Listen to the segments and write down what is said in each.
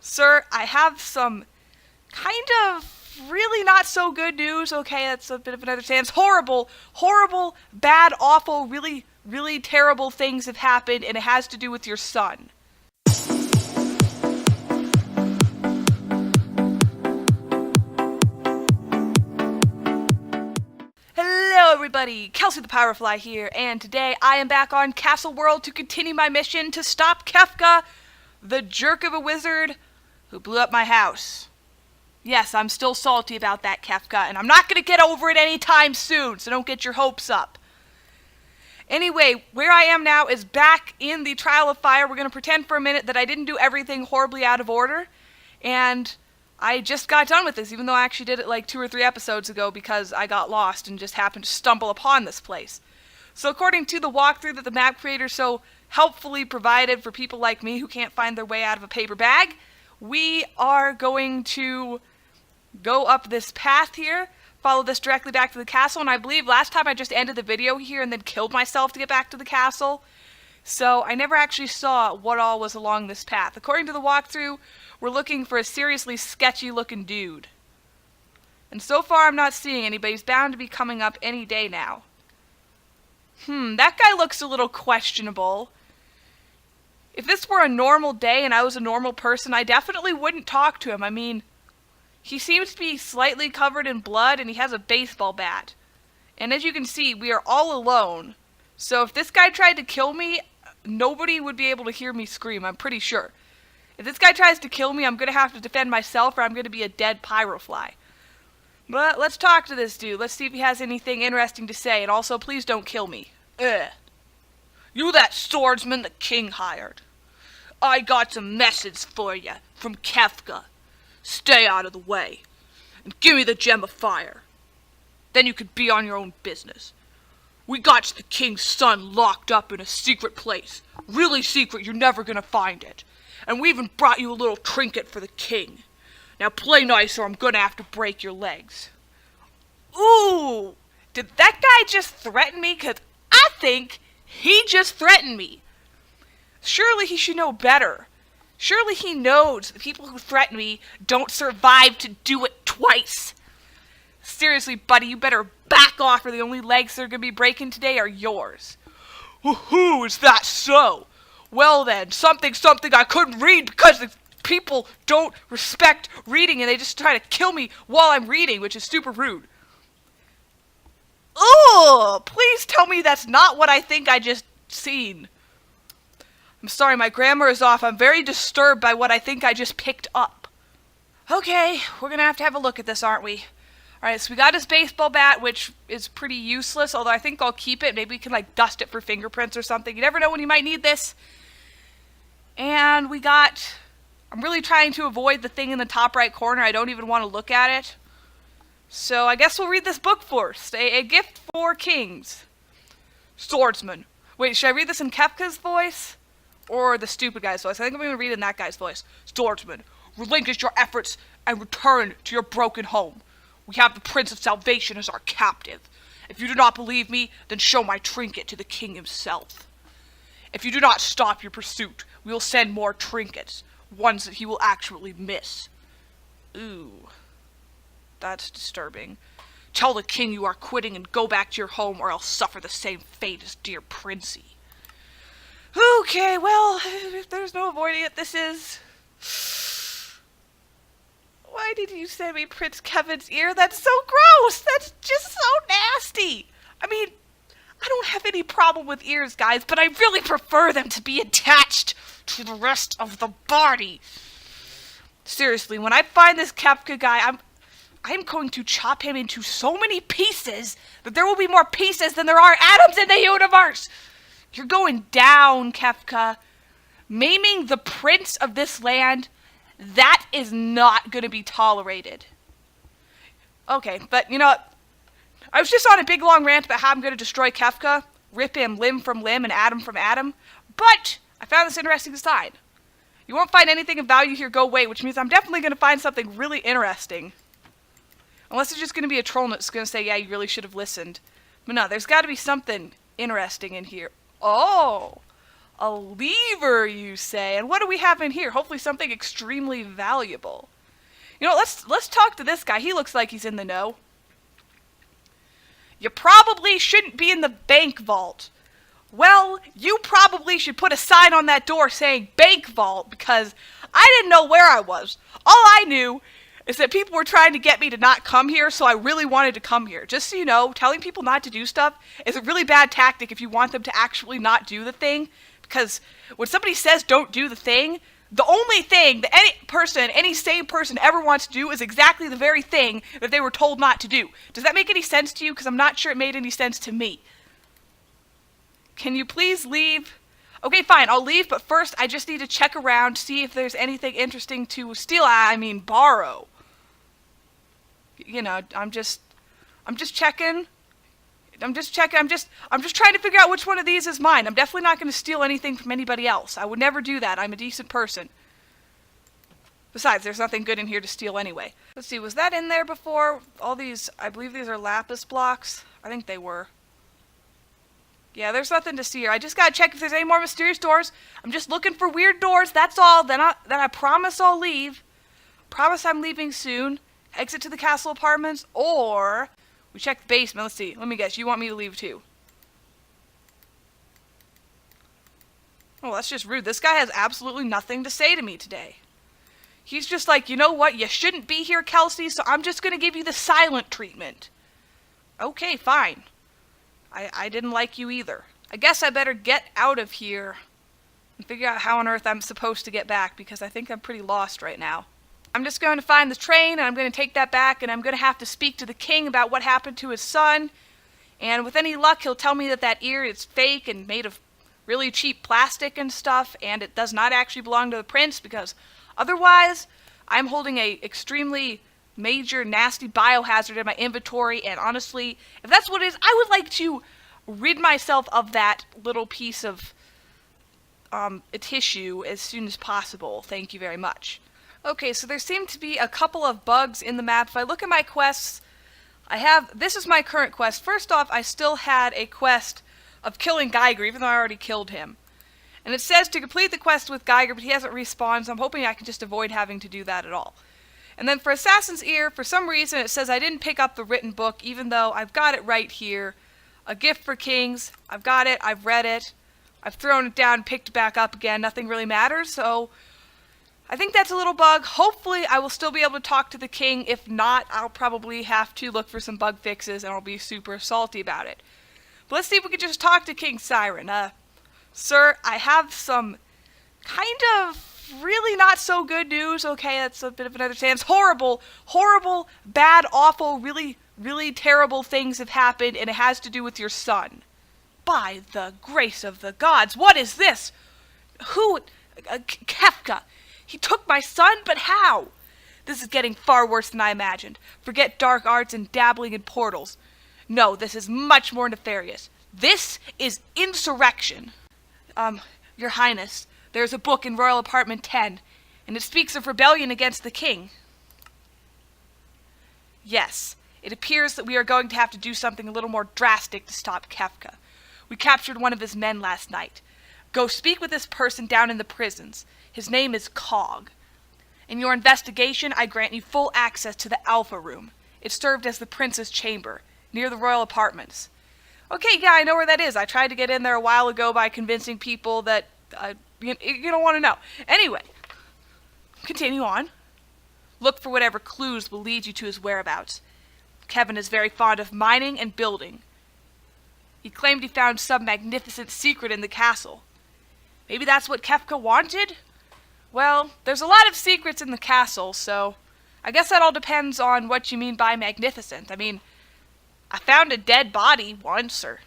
Sir, I have some kind of really not so good news. Okay, that's a bit of an understanding. It's horrible, horrible, bad, awful, really, really terrible things have happened, and it has to do with your son. Hello everybody, Kelsey the Powerfly here, and today I am back on Castle World to continue my mission to stop Kefka, the jerk of a wizard who blew up my house. Yes, I'm still salty about that, Kefka, and I'm not going to get over it anytime soon, so don't get your hopes up. Anyway, where I am now is back in the Trial of Fire. We're going to pretend for a minute that I didn't do everything horribly out of order, and I just got done with this, even though I actually did it like 2 or 3 episodes ago because I got lost and just happened to stumble upon this place. So according to the walkthrough that the map creator so helpfully provided for people like me who can't find their way out of a paper bag, we are going to go up this path here, follow this directly back to the castle, and I believe last time I just ended the video here and then killed myself to get back to the castle. So I never actually saw what all was along this path. According to the walkthrough, we're looking for a seriously sketchy looking dude. And so far I'm not seeing anybody. He's bound to be coming up any day now. That guy looks a little questionable. If this were a normal day and I was a normal person, I definitely wouldn't talk to him. I mean, he seems to be slightly covered in blood and he has a baseball bat. And as you can see, we are all alone. So if this guy tried to kill me, nobody would be able to hear me scream, I'm pretty sure. If this guy tries to kill me, I'm going to have to defend myself or I'm going to be a dead pyrofly. But let's talk to this dude. Let's see if he has anything interesting to say. And also, please don't kill me. You that swordsman the king hired. I got some message for you from Kefka. Stay out of the way. And give me the gem of fire. Then you could be on your own business. We got the king's son locked up in a secret place. Really secret, you're never gonna find it. And we even brought you a little trinket for the king. Now play nice or I'm gonna have to break your legs. Ooh! Did that guy just threaten me? 'Cause I think he just threatened me. Surely he should know better. Surely he knows the people who threaten me don't survive to do it twice. Seriously, buddy, you better back off or the only legs that are going to be breaking today are yours. Woohoo, is that so? Well then, something I couldn't read because the people don't respect reading and they just try to kill me while I'm reading, which is super rude. Ugh, please tell me that's not what I think I just seen. I'm sorry, my grammar is off. I'm very disturbed by what I think I just picked up. Okay, we're going to have a look at this, aren't we? Alright, so we got his baseball bat, which is pretty useless, although I think I'll keep it. Maybe we can, like, dust it for fingerprints or something. You never know when you might need this. And we got... I'm really trying to avoid the thing in the top right corner. I don't even want to look at it. So I guess we'll read this book first. A Gift for Kings. Swordsman. Wait, should I read this in Kefka's voice? Or the stupid guy's voice? I think I'm going to read it in that guy's voice. Swordsman, relinquish your efforts and return to your broken home. We have the Prince of Salvation as our captive. If you do not believe me, then show my trinket to the king himself. If you do not stop your pursuit, we will send more trinkets, ones that he will actually miss. Ooh, that's disturbing. Tell the king you are quitting and go back to your home or else suffer the same fate as dear Princey. Okay, well, if there's no avoiding it, this is... Why did you send me Prince Kevin's ear? That's so gross! That's just so nasty! I mean, I don't have any problem with ears, guys, but I really prefer them to be attached to the rest of the body. Seriously, when I find this Kefka guy, I'm going to chop him into so many pieces that there will be more pieces than there are atoms in the universe! You're going down, Kefka. Maiming the prince of this land... That is not going to be tolerated. Okay, but you know what? I was just on a big long rant about how I'm going to destroy Kefka, rip him limb from limb and atom from atom, but I found this interesting sign. You won't find anything of value here, go away, which means I'm definitely going to find something really interesting. Unless it's just going to be a troll that's going to say, yeah, you really should have listened. But no, there's got to be something interesting in here. Oh! A lever, you say? And what do we have in here? Hopefully something extremely valuable. You know, let's talk to this guy. He looks like he's in the know. You probably shouldn't be in the bank vault. Well, you probably should put a sign on that door saying bank vault, because I didn't know where I was. All I knew is that people were trying to get me to not come here, so I really wanted to come here. Just so you know, telling people not to do stuff is a really bad tactic if you want them to actually not do the thing. Because when somebody says don't do the thing, the only thing that any sane person ever wants to do is exactly the very thing that they were told not to do. Does that make any sense to you? Because I'm not sure it made any sense to me. Can you please leave? Okay, fine, I'll leave, but first I just need to check around, see if there's anything interesting to steal. I mean, borrow. You know, I'm just checking. I'm just trying to figure out which one of these is mine. I'm definitely not going to steal anything from anybody else. I would never do that. I'm a decent person. Besides, there's nothing good in here to steal anyway. Let's see, was that in there before? All these, I believe these are lapis blocks. I think they were. Yeah, there's nothing to see here. I just gotta check if there's any more mysterious doors. I'm just looking for weird doors, that's all. Then I promise I'll leave. Promise I'm leaving soon. Exit to the castle apartments, or we check the basement. Let's see. Let me guess. You want me to leave too? Oh, that's just rude. This guy has absolutely nothing to say to me today. He's just like, you know what? You shouldn't be here, Kelsey, so I'm just going to give you the silent treatment. Okay, fine. I didn't like you either. I guess I better get out of here and figure out how on earth I'm supposed to get back, because I think I'm pretty lost right now. I'm just going to find the train, and I'm going to take that back, and I'm going to have to speak to the king about what happened to his son. And with any luck, he'll tell me that that ear is fake and made of really cheap plastic and stuff, and it does not actually belong to the prince, because otherwise, I'm holding a extremely major, nasty biohazard in my inventory, and honestly, if that's what it is, I would like to rid myself of that little piece of a tissue as soon as possible. Thank you very much. Okay, so there seem to be a couple of bugs in the map. If I look at my quests, this is my current quest. First off, I still had a quest of killing Geiger, even though I already killed him. And it says to complete the quest with Geiger, but he hasn't respawned, so I'm hoping I can just avoid having to do that at all. And then for Assassin's Ear, for some reason it says I didn't pick up the written book, even though I've got it right here. A Gift for Kings. I've got it, I've read it, I've thrown it down, picked it back up again, nothing really matters, so I think that's a little bug. Hopefully I will still be able to talk to the king. If not, I'll probably have to look for some bug fixes, and I'll be super salty about it. But let's see if we can just talk to King Siren. Sir, I have some kind of really not so good news. Okay, that's a bit of an understanding. It's horrible, horrible, bad, awful, really, really terrible things have happened, and it has to do with your son. By the grace of the gods, what is this? Who? Kefka. He took my son, but how? This is getting far worse than I imagined. Forget dark arts and dabbling in portals. No, this is much more nefarious. This is insurrection. Your Highness, there's a book in Royal Apartment 10, and it speaks of rebellion against the king. Yes, it appears that we are going to have to do something a little more drastic to stop Kefka. We captured one of his men last night. Go speak with this person down in the prisons. His name is Cog. In your investigation, I grant you full access to the Alpha Room. It served as the prince's chamber, near the royal apartments. Okay, yeah, I know where that is. I tried to get in there a while ago by convincing people that, you don't want to know. Anyway, continue on. Look for whatever clues will lead you to his whereabouts. Kevin is very fond of mining and building. He claimed he found some magnificent secret in the castle. Maybe that's what Kefka wanted? Well, there's a lot of secrets in the castle, so I guess that all depends on what you mean by magnificent. I mean, I found a dead body once or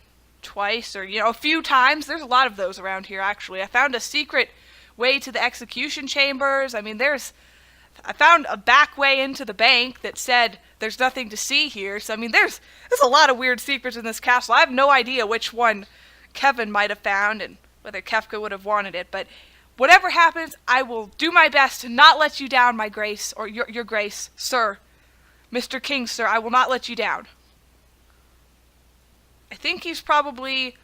twice or, a few times. There's a lot of those around here, actually. I found a secret way to the execution chambers. I mean, I found a back way into the bank that said there's nothing to see here. So, I mean, there's a lot of weird secrets in this castle. I have no idea which one Kevin might have found and whether Kefka would have wanted it, but whatever happens, I will do my best to not let you down, my grace, or your grace, sir. Mr. King, sir, I will not let you down. I think he's probably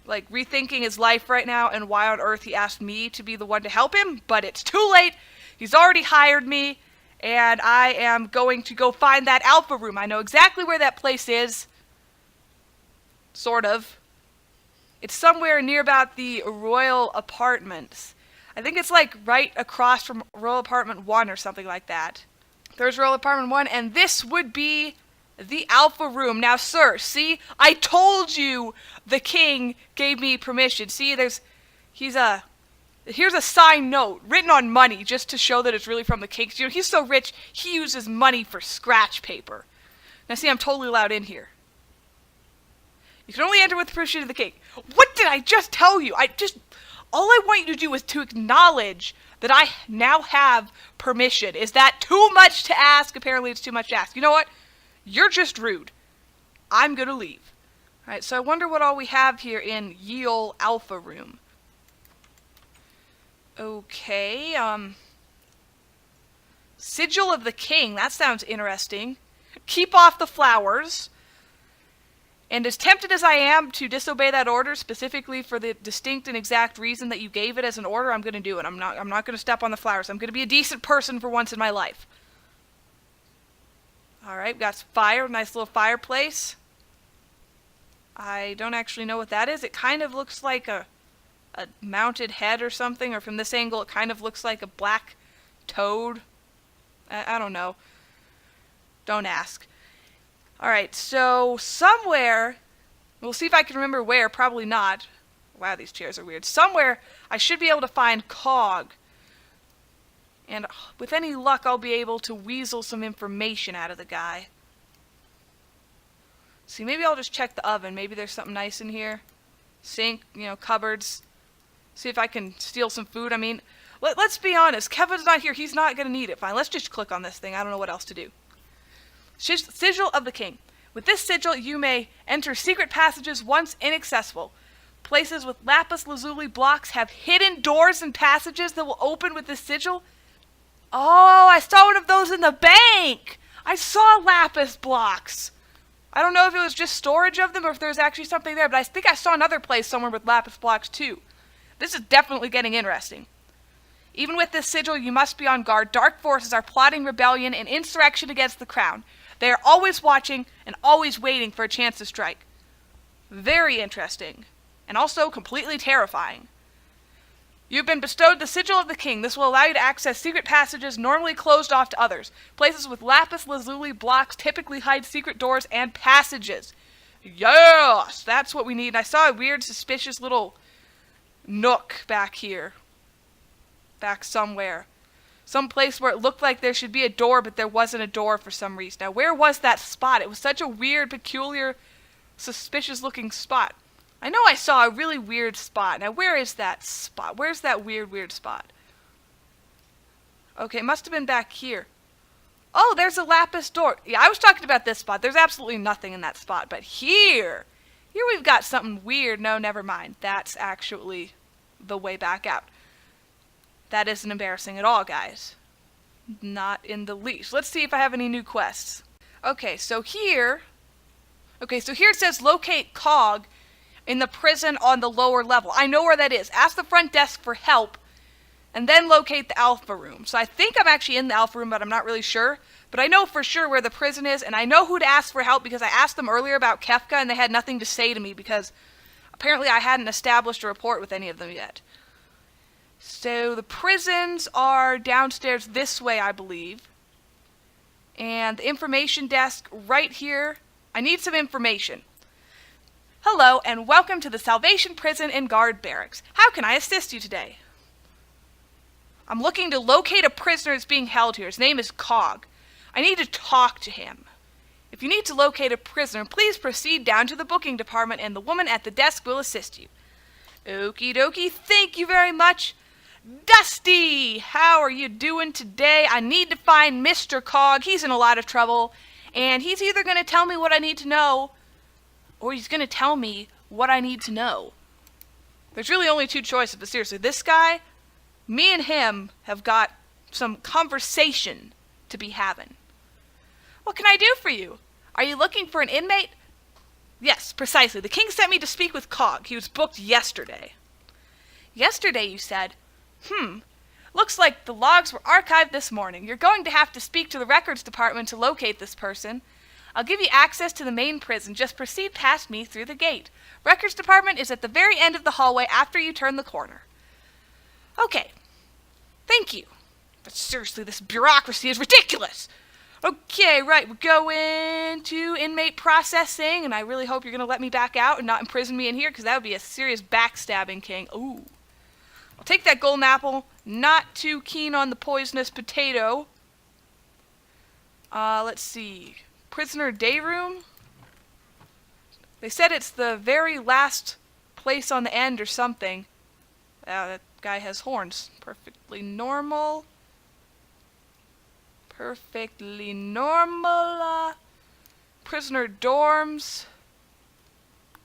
like rethinking his life right now and why on earth he asked me to be the one to help him, but it's too late. He's already hired me, and I am going to go find that Alpha room. I know exactly where that place is. Sort of. It's somewhere near about the Royal Apartments. I think it's like right across from Royal Apartment 1 or something like that. There's Royal Apartment 1, and this would be the Alpha room. Now, sir, see? I told you the king gave me permission. See, here's a signed note written on money just to show that it's really from the king. You know, he's so rich, he uses money for scratch paper. Now, see, I'm totally allowed in here. You can only enter with the permission of the king. What did I just tell you? All I want you to do is to acknowledge that I now have permission. Is that too much to ask? Apparently it's too much to ask. You know what? You're just rude. I'm gonna leave. Alright, so I wonder what all we have here in Ye Ol' Alpha room. Okay, Sigil of the King. That sounds interesting. Keep off the flowers. And as tempted as I am to disobey that order, specifically for the distinct and exact reason that you gave it as an order, I'm going to do it. I'm not going to step on the flowers. I'm going to be a decent person for once in my life. Alright, we got some fire, nice little fireplace. I don't actually know what that is. It kind of looks like a mounted head or something, or from this angle it kind of looks like a black toad. I don't know. Don't ask. Alright, so somewhere, we'll see if I can remember where, probably not. Wow, these chairs are weird. Somewhere I should be able to find Cog. And with any luck, I'll be able to weasel some information out of the guy. See, maybe I'll just check the oven. Maybe there's something nice in here. Sink, cupboards. See if I can steal some food. I mean, let's be honest. Kevin's not here. He's not going to need it. Fine, let's just click on this thing. I don't know what else to do. Sigil of the King. With this sigil, you may enter secret passages once inaccessible. Places with lapis lazuli blocks have hidden doors and passages that will open with this sigil. Oh, I saw one of those in the bank! I saw lapis blocks! I don't know if it was just storage of them or if there's actually something there, but I think I saw another place somewhere with lapis blocks too. This is definitely getting interesting. Even with this sigil, you must be on guard. Dark forces are plotting rebellion and insurrection against the crown. They are always watching and always waiting for a chance to strike. Very interesting. And also completely terrifying. You've been bestowed the Sigil of the King. This will allow you to access secret passages normally closed off to others. Places with lapis lazuli blocks typically hide secret doors and passages. Yes! That's what we need. And I saw a weird, suspicious little nook back here. Back somewhere. Some place where it looked like there should be a door, but there wasn't a door for some reason. Now, where was that spot? It was such a weird, peculiar, suspicious-looking spot. I know I saw a really weird spot. Now, where is that spot? Where's that weird spot? Okay, it must have been back here. Oh, there's a lapis door. Yeah, I was talking about this spot. There's absolutely nothing in that spot. But here we've got something weird. No, never mind. That's actually the way back out. That isn't embarrassing at all, guys. Not in the least. Let's see if I have any new quests. Okay, so here it says locate Cog in the prison on the lower level. I know where that is. Ask the front desk for help, and then locate the Alpha room. So I think I'm actually in the Alpha room, but I'm not really sure. But I know for sure where the prison is, and I know who to ask for help because I asked them earlier about Kefka, and they had nothing to say to me because apparently I hadn't established a rapport with any of them yet. So the prisons are downstairs this way, I believe. And the information desk right here. I need some information. Hello, and welcome to the Salvation Prison and Guard Barracks. How can I assist you today? I'm looking to locate a prisoner that's being held here. His name is Cog. I need to talk to him. If you need to locate a prisoner, please proceed down to the booking department and the woman at the desk will assist you. Okie dokie, thank you very much. Dusty, how are you doing today? I need to find Mr. Cog. He's in a lot of trouble, and he's either going to tell me what I need to know, or he's going to tell me what I need to know. There's really only two choices, but seriously, this guy, me and him have got some conversation to be having. What can I do for you? Are you looking for an inmate? Yes, precisely. The king sent me to speak with Cog. He was booked yesterday. Yesterday, you said? Looks like the logs were archived this morning. You're going to have to speak to the records department to locate this person. I'll give you access to the main prison. Just proceed past me through the gate. Records department is at the very end of the hallway after you turn the corner. Okay. Thank you. But seriously, this bureaucracy is ridiculous. Okay, right, we're going to inmate processing, and I really hope you're going to let me back out and not imprison me in here, because that would be a serious backstabbing, King. Ooh. I'll take that golden apple. Not too keen on the poisonous potato. Let's see. Prisoner day room? They said it's the very last place on the end or something. That guy has horns. Perfectly normal. Perfectly normal. Prisoner dorms.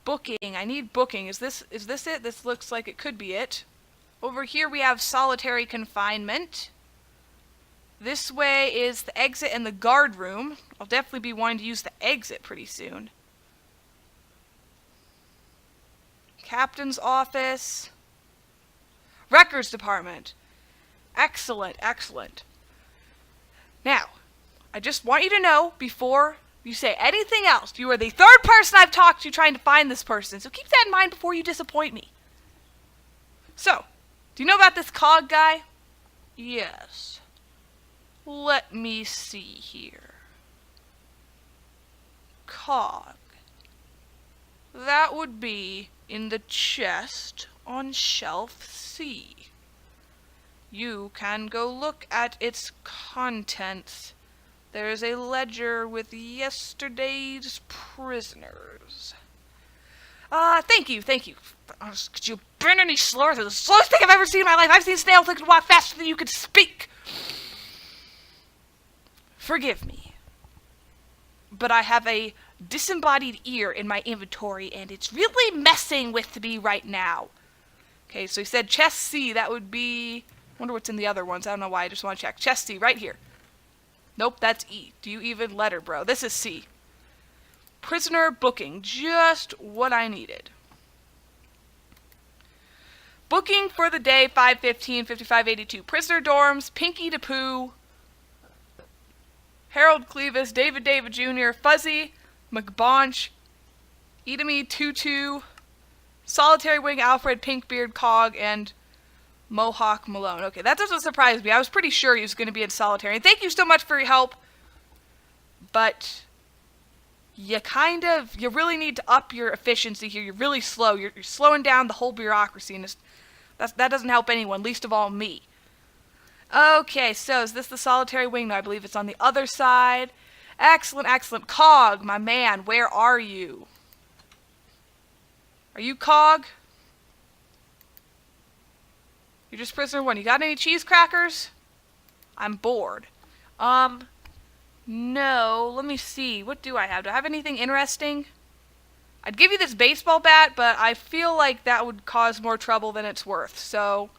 Booking. I need booking. Is this it? This looks like it could be it. Over here we have solitary confinement. This way is the exit and the guard room. I'll definitely be wanting to use the exit pretty soon. Captain's office. Records department. Excellent, excellent. Now, I just want you to know before you say anything else, you are the third person I've talked to trying to find this person, so keep that in mind before you disappoint me. So, do you know about this Cog guy? Yes. Let me see here. Cog. That would be in the chest on shelf C. You can go look at its contents. There's a ledger with yesterday's prisoners. Thank you. Could you burn any slower? They're the slowest thing I've ever seen in my life. I've seen snails that could walk faster than you could speak. Forgive me. But I have a disembodied ear in my inventory, and it's really messing with me right now. Okay, so he said chest C. That would be... wonder what's in the other ones. I don't know why. I just want to check. Chest C, right here. Nope, that's E. Do you even letter, bro? This is C. Prisoner booking. Just what I needed. Booking for the day 5/15/55/82. Prisoner dorms. Pinky DePooh. Harold Clevis. David Jr. Fuzzy. McBonch. Edamy Tutu. Solitary Wing Alfred. Pinkbeard Cog. And Mohawk Malone. Okay, that doesn't surprise me. I was pretty sure he was going to be in solitary. And thank you so much for your help. But you really need to up your efficiency here. You're really slow. You're slowing down the whole bureaucracy, and that doesn't help anyone, least of all me. Okay, so is this the solitary wing? No, I believe it's on the other side. Excellent, excellent. Cog, my man, where are you? Are you Cog? You're just prisoner one. You got any cheese crackers? I'm bored. No. Let me see. What do I have? Do I have anything interesting? I'd give you this baseball bat, but I feel like that would cause more trouble than it's worth. So,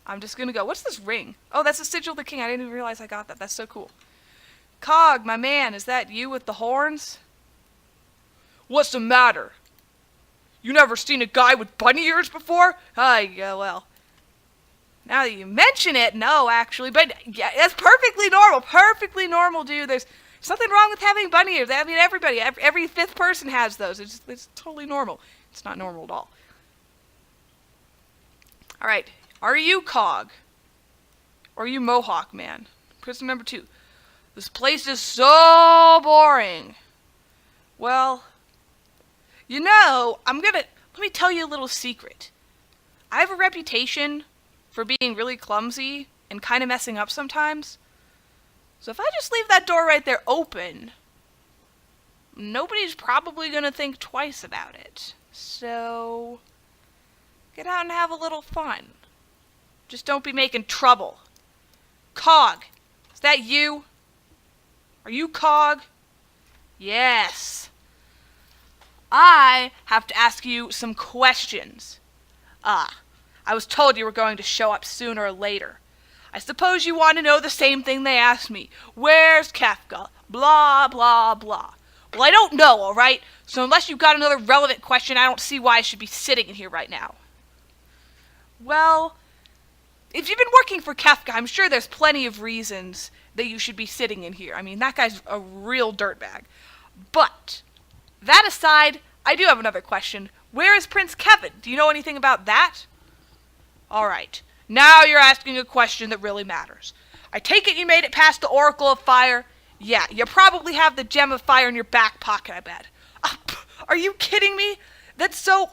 I'm just gonna go. What's this ring? Oh, that's the Sigil of the King. I didn't even realize I got that. That's so cool. Cog, my man, is that you with the horns? What's the matter? You never seen a guy with bunny ears before? Yeah, well. Now that you mention it, no, actually. But, yeah, that's perfectly normal. Perfectly normal, dude. There's nothing wrong with having bunny ears. I mean, every fifth person has those. It's totally normal. It's not normal at all. Alright. Are you Cog? Or are you Mohawk Man? Prisoner number 2. This place is so boring. Well, you know, let me tell you a little secret. I have a reputation for being really clumsy and kind of messing up sometimes. So if I just leave that door right there open, nobody's probably going to think twice about it. So, get out and have a little fun. Just don't be making trouble. Cog, is that you? Are you Cog? Yes. I have to ask you some questions. I was told you were going to show up sooner or later. I suppose you want to know the same thing they asked me. Where's Kefka? Blah, blah, blah. Well, I don't know, alright? So unless you've got another relevant question, I don't see why I should be sitting in here right now. Well, if you've been working for Kefka, I'm sure there's plenty of reasons that you should be sitting in here. I mean, that guy's a real dirtbag. But, that aside, I do have another question. Where is Prince Kevin? Do you know anything about that? Alright, now you're asking a question that really matters. I take it you made it past the Oracle of Fire? Yeah, you probably have the Gem of Fire in your back pocket, I bet. Are you kidding me? That's so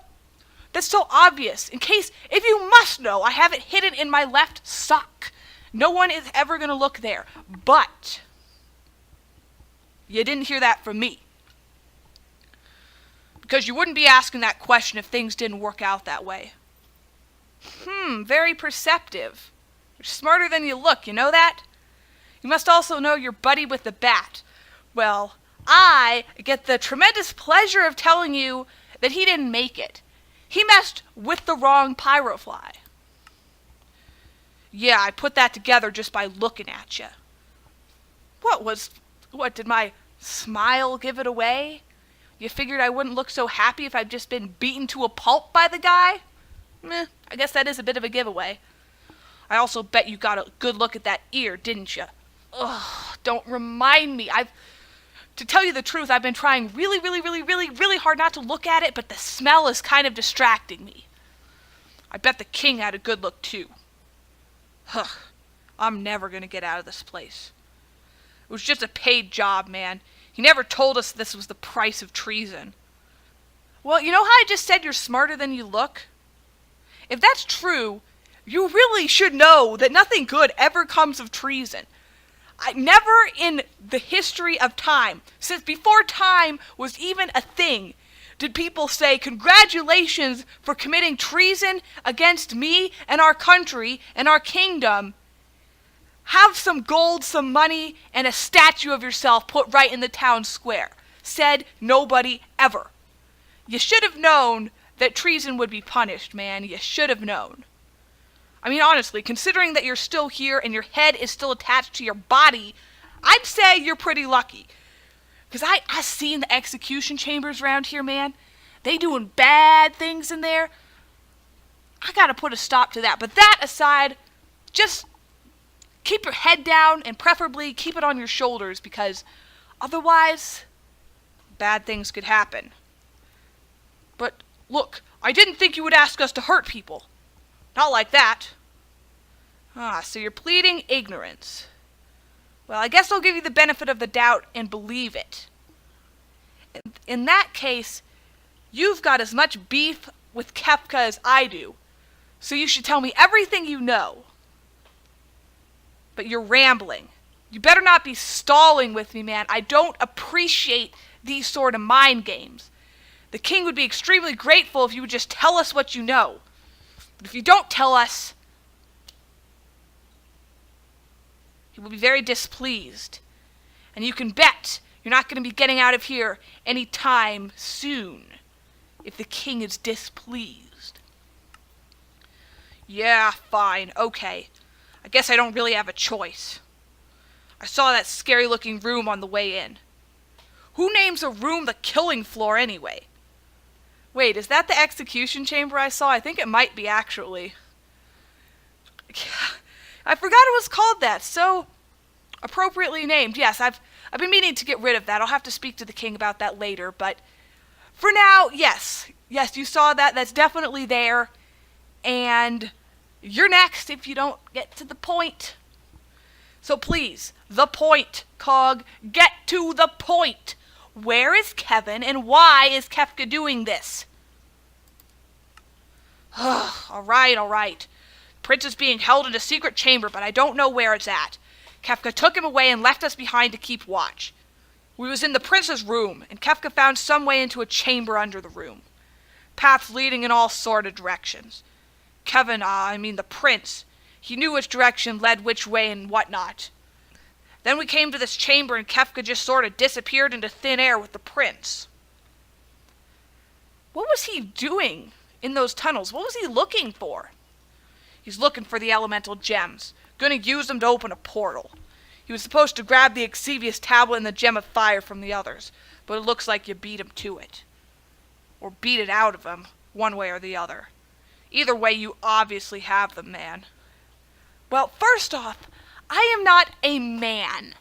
obvious. If you must know, I have it hidden in my left sock. No one is ever going to look there. But, you didn't hear that from me. Because you wouldn't be asking that question if things didn't work out that way. Very perceptive. You're smarter than you look, you know that? You must also know your buddy with the bat. Well, I get the tremendous pleasure of telling you that he didn't make it. He messed with the wrong pyrofly. Yeah, I put that together just by looking at you. What, did my smile give it away? You figured I wouldn't look so happy if I'd just been beaten to a pulp by the guy? I guess that is a bit of a giveaway. I also bet you got a good look at that ear, didn't you? Ugh, don't remind me. To tell you the truth, I've been trying really, really, really, really, really hard not to look at it, but the smell is kind of distracting me. I bet the king had a good look, too. Ugh, I'm never gonna get out of this place. It was just a paid job, man. He never told us this was the price of treason. Well, you know how I just said you're smarter than you look? If that's true, you really should know that nothing good ever comes of treason. Never in the history of time, since before time was even a thing, did people say, congratulations for committing treason against me and our country and our kingdom. Have some gold, some money, and a statue of yourself put right in the town square. Said nobody ever. You should have known that treason would be punished, man. You should have known. I mean, honestly, considering that you're still here and your head is still attached to your body, I'd say you're pretty lucky. Because I seen the execution chambers around here, man. They doing bad things in there. I gotta put a stop to that. But that aside, just keep your head down and preferably keep it on your shoulders, because otherwise, bad things could happen. But look, I didn't think you would ask us to hurt people. Not like that. So you're pleading ignorance. Well, I guess I'll give you the benefit of the doubt and believe it. In that case, you've got as much beef with Kefka as I do, so you should tell me everything you know. But you're rambling. You better not be stalling with me, man. I don't appreciate these sort of mind games. The king would be extremely grateful if you would just tell us what you know. But if you don't tell us, he will be very displeased. And you can bet you're not going to be getting out of here anytime soon if the king is displeased. Yeah, fine, okay. I guess I don't really have a choice. I saw that scary-looking room on the way in. Who names a room the killing floor anyway? Wait, is that the execution chamber I saw? I think it might be, actually. I forgot it was called that. So appropriately named. Yes, I've been meaning to get rid of that. I'll have to speak to the king about that later. But for now, yes. Yes, you saw that. That's definitely there. And you're next if you don't get to the point. So please, the point, Cog. Get to the point. Where is Kevin, and why is Kefka doing this? Alright. Prince is being held in a secret chamber, but I don't know where it's at. Kefka took him away and left us behind to keep watch. We was in the prince's room, and Kefka found some way into a chamber under the room. Paths leading in all sort of directions. Kevin, the prince, he knew which direction led which way and whatnot. Then we came to this chamber and Kefka just sort of disappeared into thin air with the prince. What was he doing in those tunnels? What was he looking for? He's looking for the elemental gems. Gonna use them to open a portal. He was supposed to grab the Exevius tablet and the Gem of Fire from the others, but it looks like you beat him to it. Or beat it out of him, one way or the other. Either way, you obviously have them, man. Well, first off, I am not a man.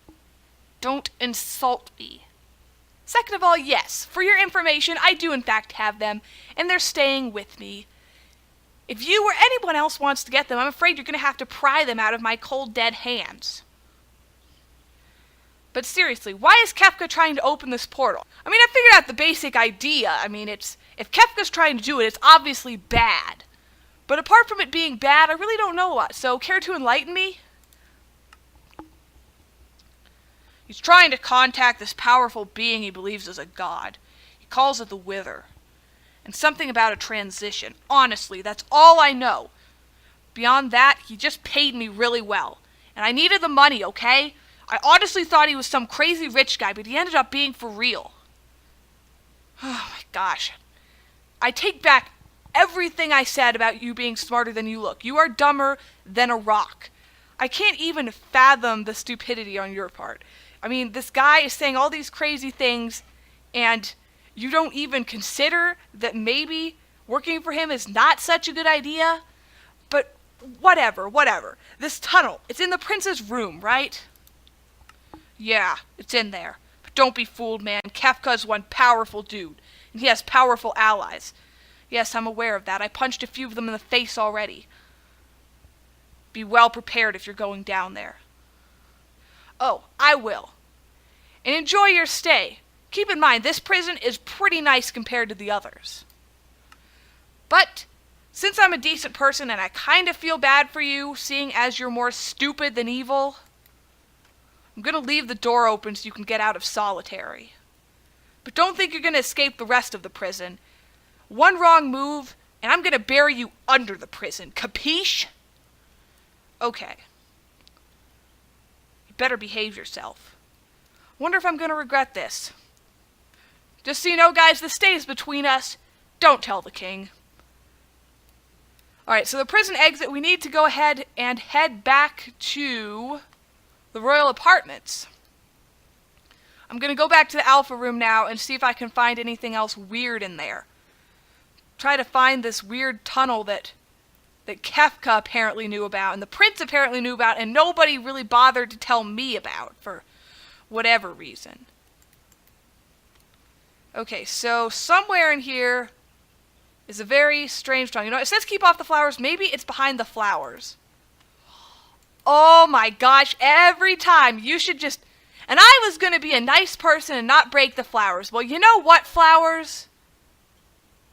Don't insult me. Second of all, yes, for your information, I do in fact have them, and they're staying with me. If you or anyone else wants to get them, I'm afraid you're going to have to pry them out of my cold, dead hands. But seriously, why is Kefka trying to open this portal? I mean, I figured out the basic idea. I mean, if Kefka's trying to do it, it's obviously bad. But apart from it being bad, I really don't know what, so care to enlighten me? He's trying to contact this powerful being he believes is a god. He calls it the Wither. And something about a transition. Honestly, that's all I know. Beyond that, he just paid me really well. And I needed the money, okay? I honestly thought he was some crazy rich guy, but he ended up being for real. Oh my gosh. I take back everything I said about you being smarter than you look. You are dumber than a rock. I can't even fathom the stupidity on your part. I mean, this guy is saying all these crazy things, and you don't even consider that maybe working for him is not such a good idea? But whatever. This tunnel, it's in the prince's room, right? Yeah, it's in there. But don't be fooled, man. Kefka's one powerful dude, and he has powerful allies. Yes, I'm aware of that. I punched a few of them in the face already. Be well prepared if you're going down there. Oh, I will. And enjoy your stay. Keep in mind, this prison is pretty nice compared to the others. But, since I'm a decent person and I kind of feel bad for you, seeing as you're more stupid than evil, I'm going to leave the door open so you can get out of solitary. But don't think you're going to escape the rest of the prison. One wrong move, and I'm going to bury you under the prison. Capiche? Okay. You better behave yourself. Wonder if I'm going to regret this. Just so you know, guys, this stays between us. Don't tell the king. Alright, so the prison exit, we need to go ahead and head back to the royal apartments. I'm going to go back to the Alpha room now and see if I can find anything else weird in there. Try to find this weird tunnel that Kefka apparently knew about, and the prince apparently knew about, and nobody really bothered to tell me about for whatever reason. Okay, so somewhere in here is a very strange tunnel. You know, it says keep off the flowers. Maybe it's behind the flowers. Oh my gosh, every time you should just... And I was going to be a nice person and not break the flowers. Well, you know what, flowers?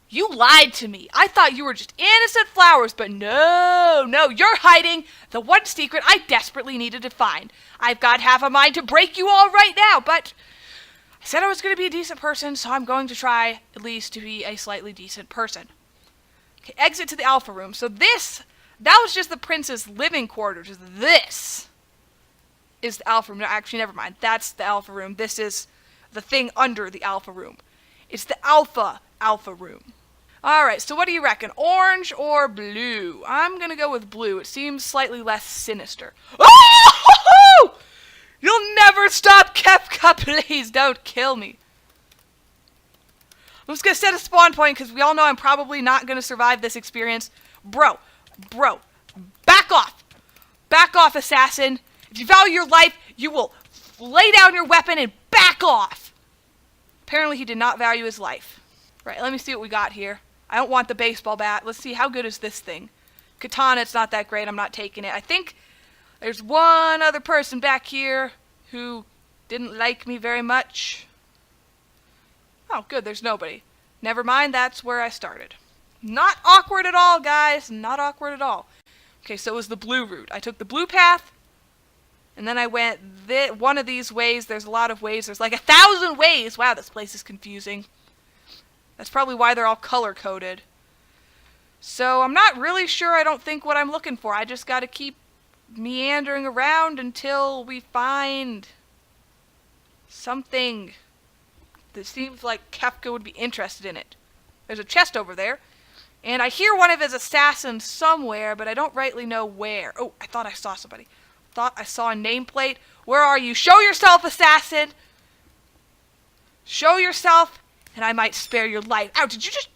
You lied to me. I thought you were just innocent flowers, but no, you're hiding the one secret I desperately needed to find. I've got half a mind to break you all right now, but I said I was going to be a decent person, so I'm going to try at least to be a slightly decent person. Okay, exit to the Alpha room. So that was just the prince's living quarters. This is the Alpha room. No, actually, never mind. That's the Alpha room. This is the thing under the Alpha room. It's the Alpha room. Alright, so what do you reckon? Orange or blue? I'm gonna go with blue. It seems slightly less sinister. Oh! You'll never stop, Kefka! Please don't kill me. I'm just gonna set a spawn point because we all know I'm probably not gonna survive this experience. Bro, back off! Back off, assassin! If you value your life, you will lay down your weapon and back off! Apparently he did not value his life. Right, let me see what we got here. I don't want the baseball bat. Let's see, how good is this thing? Katana, it's not that great. I'm not taking it. I think there's one other person back here who didn't like me very much. Oh, good, there's nobody. Never mind, that's where I started. Not awkward at all, guys. Not awkward at all. Okay, so it was the blue route. I took the blue path, and then I went one of these ways. There's a lot of ways. There's like 1,000 ways. Wow, this place is confusing. That's probably why they're all color-coded. So I'm not really sure, I don't think, what I'm looking for. I just gotta keep meandering around until we find something that seems like Kefka would be interested in it. There's a chest over there, and I hear one of his assassins somewhere, but I don't rightly know where. Oh, I thought I saw somebody. thought I saw a nameplate. Where are you? Show yourself, assassin! Show yourself, and I might spare your life. Ow, you just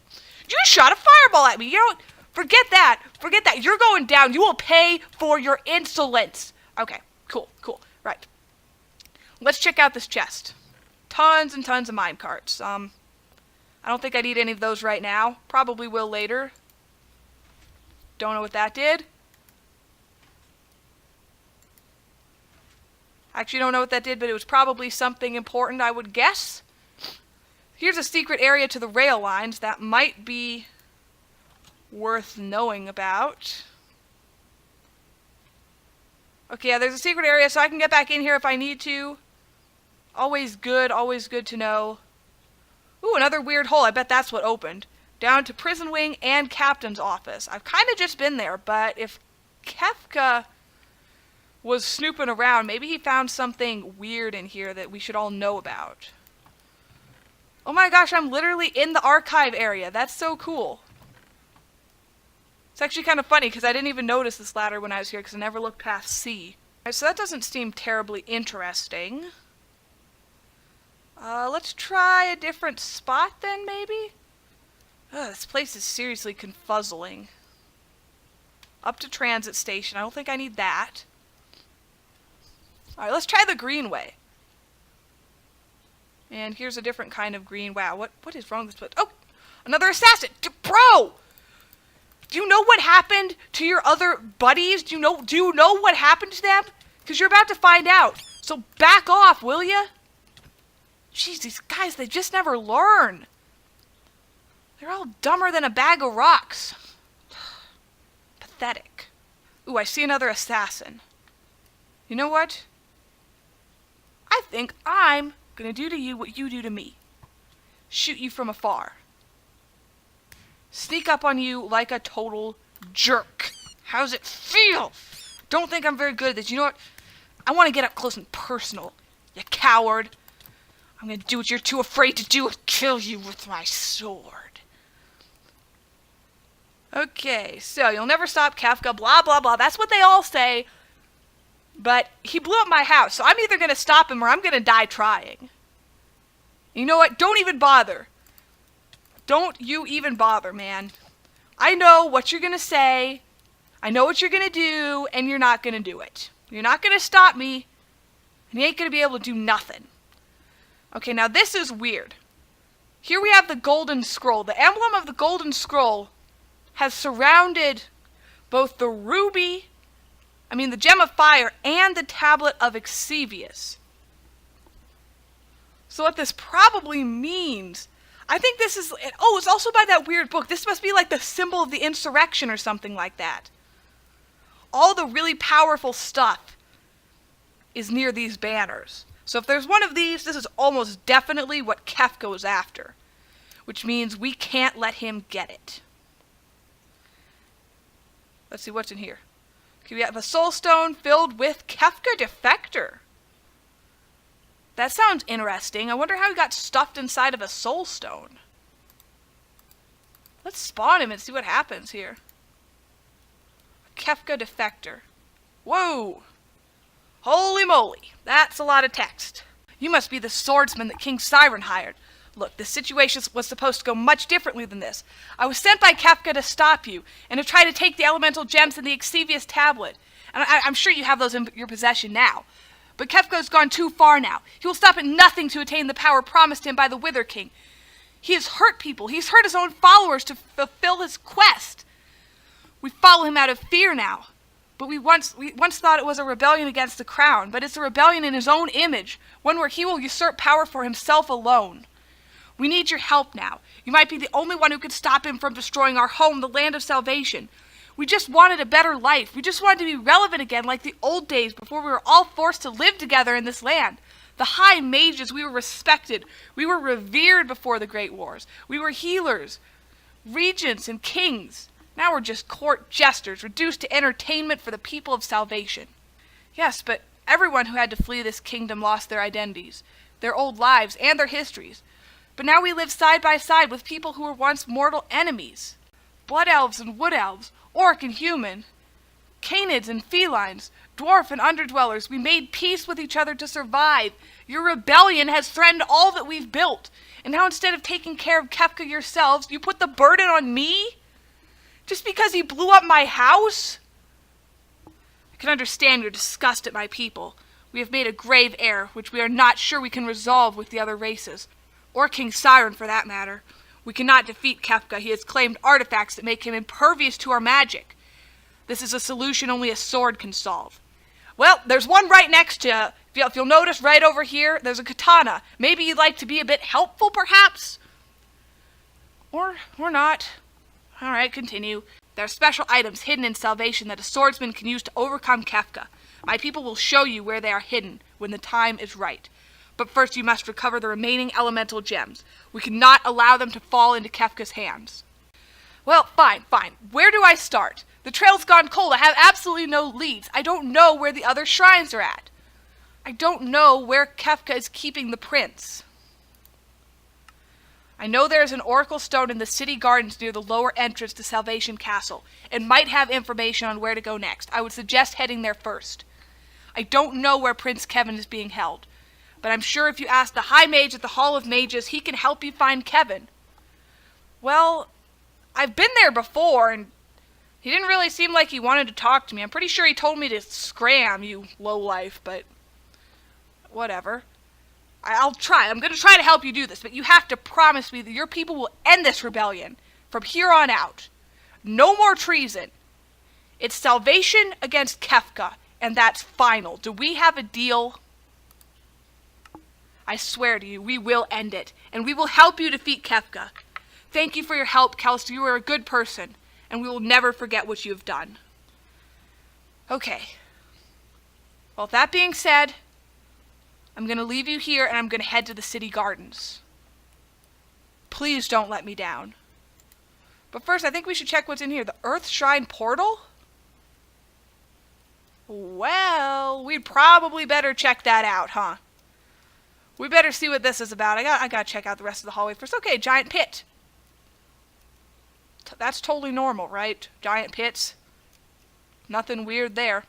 shot a fireball at me. You know, forget that. Forget that. You're going down. You will pay for your insolence. Okay, cool. Right. Let's check out this chest. Tons and tons of mine carts. I don't think I need any of those right now. Probably will later. Don't know what that did. Actually, don't know what that did, but it was probably something important, I would guess. Here's a secret area to the rail lines that might be worth knowing about. Okay, yeah, there's a secret area, so I can get back in here if I need to. Always good to know. Ooh, another weird hole. I bet that's what opened. Down to prison wing and captain's office. I've kind of just been there, but if Kefka was snooping around, maybe he found something weird in here that we should all know about. Oh my gosh, I'm literally in the archive area. That's so cool. It's actually kind of funny because I didn't even notice this ladder when I was here because I never looked past C. Alright, so that doesn't seem terribly interesting. Let's try a different spot then, maybe? This place is seriously confuzzling. Up to transit station. I don't think I need that. Alright, let's try the greenway. And here's a different kind of green. Wow, what is wrong with this place? Oh! Another assassin! Bro! Do you know what happened to your other buddies? Do you know what happened to them? Because you're about to find out. So back off, will ya? Jeez, these guys, they just never learn. They're all dumber than a bag of rocks. Pathetic. Ooh, I see another assassin. You know what? I think I'm gonna do to you what you do to me. Shoot you from afar. Sneak up on you like a total jerk. How's it feel? Don't think I'm very good at this. You know what? I want to get up close and personal. You coward. I'm gonna do what you're too afraid to do and kill you with my sword. Okay, so you'll never stop Kefka, blah, blah, blah. That's what they all say. But he blew up my house, so I'm either gonna stop him or I'm gonna die trying. You know what? Don't even bother. Don't you even bother, man. I know what you're gonna say. I know what you're gonna do, and you're not gonna do it. You're not gonna stop me, and you ain't gonna be able to do nothing. Okay, now this is weird. Here we have the Golden Scroll. The emblem of the Golden Scroll has surrounded both the the Gem of Fire, and the Tablet of Exevius. So what this probably means, I think this is, oh, it's also by that weird book. This must be like the symbol of the insurrection or something like that. All the really powerful stuff is near these banners. So if there's one of these, this is almost definitely what Kefka was after, which means we can't let him get it. Let's see what's in here. Okay, we have a soul stone filled with Kefka Defector. That sounds interesting. I wonder how he got stuffed inside of a soul stone. Let's spawn him and see what happens here. Kefka Defector. Whoa! Holy moly, that's a lot of text. You must be the swordsman that King Siren hired. Look, the situation was supposed to go much differently than this. I was sent by Kefka to stop you, and to try to take the elemental gems and the Exevius tablet. And I'm sure you have those in your possession now. But Kefka's gone too far now. He will stop at nothing to attain the power promised him by the Wither King. He has hurt people. He's hurt his own followers to fulfill his quest. We follow him out of fear now. But we once thought it was a rebellion against the crown, but it's a rebellion in his own image, one where he will usurp power for himself alone. We need your help now. You might be the only one who could stop him from destroying our home, the land of salvation. We just wanted a better life. We just wanted to be relevant again like the old days before we were all forced to live together in this land. The high mages, we were respected. We were revered before the Great Wars. We were healers, regents, and kings. Now we're just court jesters, reduced to entertainment for the people of salvation. Yes, but everyone who had to flee this kingdom lost their identities, their old lives, and their histories. But now we live side by side with people who were once mortal enemies. Blood elves and wood elves, orc and human. Canids and felines, dwarf and underdwellers, we made peace with each other to survive. Your rebellion has threatened all that we've built. And now instead of taking care of Kefka yourselves, you put the burden on me? Just because he blew up my house? I can understand your disgust at my people. We have made a grave error, which we are not sure we can resolve with the other races. Or King Siren, for that matter. We cannot defeat Kefka. He has claimed artifacts that make him impervious to our magic. This is a solution only a sword can solve. Well, there's one right next to you. If you'll notice right over here, there's a katana. Maybe you'd like to be a bit helpful, perhaps? Or not. All right, continue. There are special items hidden in Salvation that a swordsman can use to overcome Kefka. My people will show you where they are hidden when the time is right. But first you must recover the remaining elemental gems. We cannot allow them to fall into Kefka's hands. Well, fine. Where do I start? The trail's gone cold. I have absolutely no leads. I don't know where the other shrines are at. I don't know where Kefka is keeping the prince. I know there is an oracle stone in the city gardens near the lower entrance to Salvation Castle. It might have information on where to go next. I would suggest heading there first. I don't know where Prince Kevin is being held, but I'm sure if you ask the High Mage at the Hall of Mages, he can help you find Kevin. Well, I've been there before, and he didn't really seem like he wanted to talk to me. I'm pretty sure he told me to scram, you lowlife, but whatever. I'll try. I'm going to try to help you do this, but you have to promise me that your people will end this rebellion from here on out. No more treason. It's Salvation against Kefka, and that's final. Do we have a deal? I swear to you, we will end it, and we will help you defeat Kefka. Thank you for your help, Kelsey. You are a good person, and we will never forget what you have done. Okay. Well, that being said, I'm going to leave you here, and I'm going to head to the city gardens. Please don't let me down. But first, I think we should check what's in here. The Earth Shrine portal? Well, we'd probably better check that out, huh? We better see what this is about. I gotta check out the rest of the hallway first. Okay, giant pit. That's totally normal, right? Giant pits. Nothing weird there.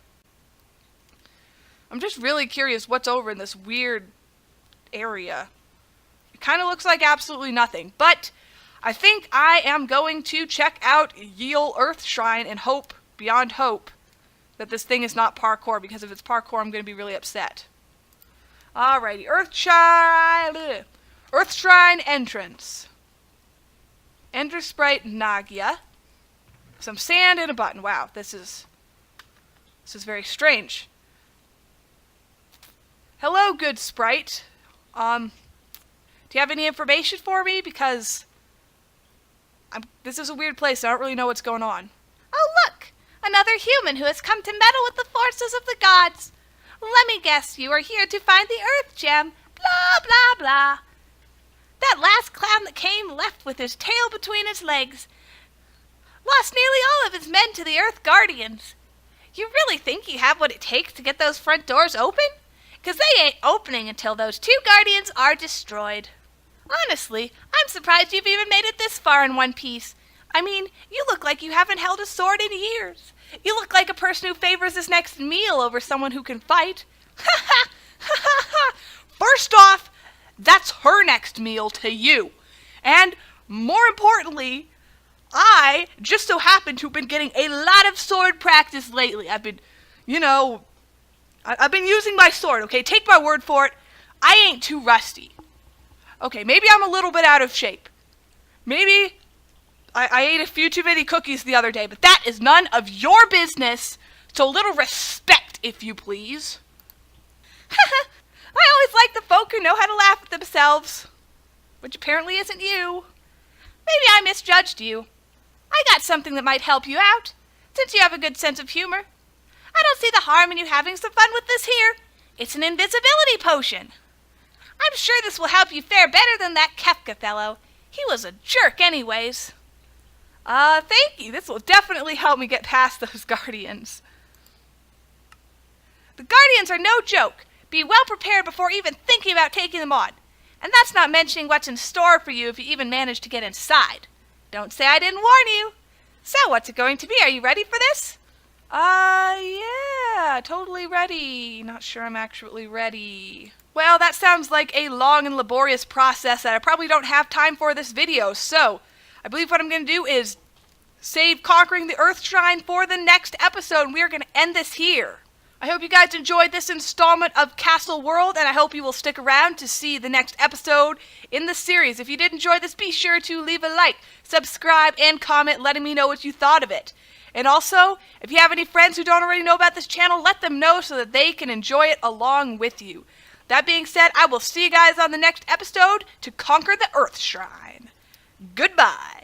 I'm just really curious what's over in this weird area. It kind of looks like absolutely nothing, but I think I am going to check out Yiel Earth Shrine and hope, beyond hope, that this thing is not parkour, because if it's parkour, I'm going to be really upset. Alrighty, Earth Shrine entrance. Ender Sprite Nagia. Some sand and a button. Wow, this is very strange. Hello, good sprite. Do you have any information for me? Because this is a weird place. I don't really know what's going on. Oh, look! Another human who has come to meddle with the forces of the gods. Let me guess, you are here to find the Earth Gem. Blah, blah, blah. That last clown that came left with his tail between his legs. Lost nearly all of his men to the Earth Guardians. You really think you have what it takes to get those front doors open? 'Cause they ain't opening until those two Guardians are destroyed. Honestly, I'm surprised you've even made it this far in one piece. I mean, you look like you haven't held a sword in years. You look like a person who favors his next meal over someone who can fight. Ha ha! Ha ha ha! First off, that's her next meal to you. And more importantly, I just so happen to have been getting a lot of sword practice lately. I've been using my sword, okay? Take my word for it. I ain't too rusty. Okay, maybe I'm a little bit out of shape. Maybe I ate a few too many cookies the other day, but that is none of your business. So a little respect, if you please. I always like the folk who know how to laugh at themselves. Which apparently isn't you. Maybe I misjudged you. I got something that might help you out, since you have a good sense of humor. I don't see the harm in you having some fun with this here. It's an invisibility potion. I'm sure this will help you fare better than that Kefka fellow. He was a jerk anyways. Thank you. This will definitely help me get past those Guardians. The Guardians are no joke. Be well prepared before even thinking about taking them on. And that's not mentioning what's in store for you if you even manage to get inside. Don't say I didn't warn you. So, what's it going to be? Are you ready for this? Yeah, totally ready. Not sure I'm actually ready. Well, that sounds like a long and laborious process that I probably don't have time for this video, so I believe what I'm going to do is save Conquering the Earth Shrine for the next episode, and we are going to end this here. I hope you guys enjoyed this installment of Castle World, and I hope you will stick around to see the next episode in the series. If you did enjoy this, be sure to leave a like, subscribe, and comment letting me know what you thought of it. And also, if you have any friends who don't already know about this channel, let them know so that they can enjoy it along with you. That being said, I will see you guys on the next episode to conquer the Earth Shrine. Goodbye.